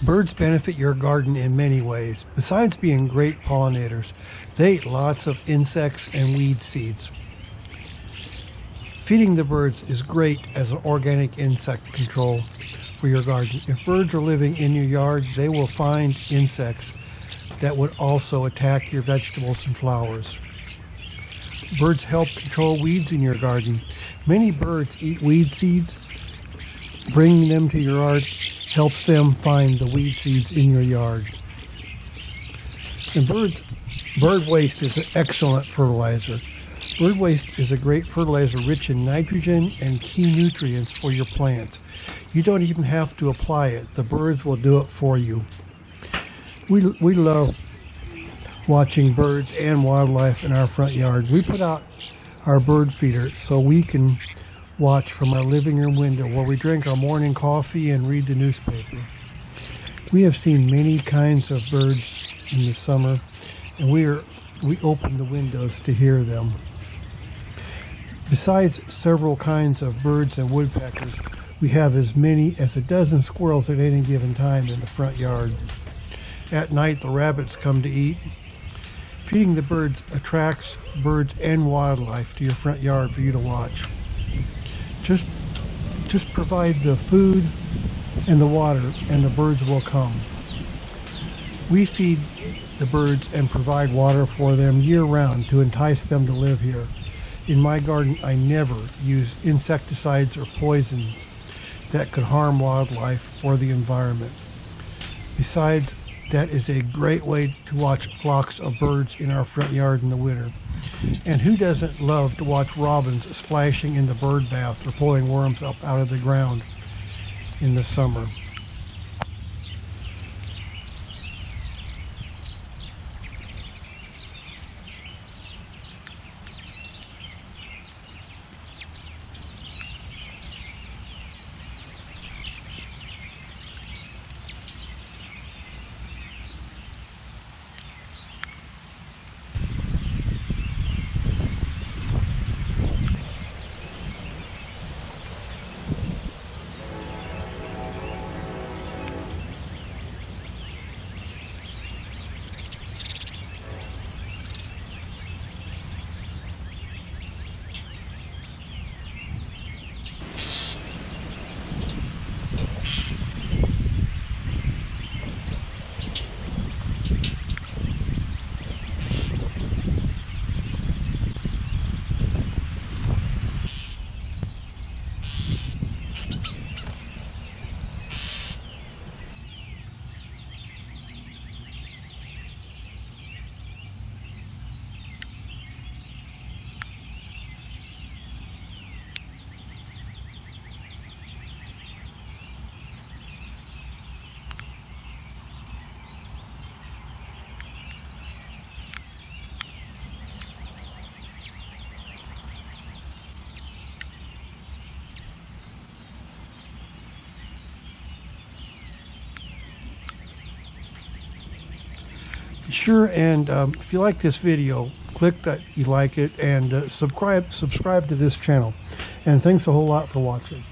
Birds benefit your garden in many ways. Besides being great pollinators, they eat lots of insects and weed seeds. Feeding the birds is great as an organic insect control for your garden. If birds are living in your yard, they will find insects that would also attack your vegetables and flowers. Birds help control weeds in your garden. Many birds eat weed seeds. Bringing them to your yard helps them find the weed seeds in your yard. And bird waste is an excellent fertilizer. Bird waste is a great fertilizer rich in nitrogen and key nutrients for your plants. You don't even have to apply it. The birds will do it for you. We love watching birds and wildlife in our front yard. We put out our bird feeder so we can watch from our living room window where we drink our morning coffee and read the newspaper. We have seen many kinds of birds in the summer, and we open the windows to hear them. Besides several kinds of birds and woodpeckers, we have as many as a dozen squirrels at any given time in the front yard. At night, the rabbits come to eat. Feeding the birds attracts birds and wildlife to your front yard for you to watch. Just provide the food and the water, and the birds will come. We feed the birds and provide water for them year-round to entice them to live here. In my garden, I never use insecticides or poisons that could harm wildlife or the environment. Besides, that is a great way to watch flocks of birds in our front yard in the winter. And who doesn't love to watch robins splashing in the bird bath or pulling worms up out of the ground in the summer? Sure, and if you like this video, click that you like it, and subscribe to this channel. And thanks a whole lot for watching.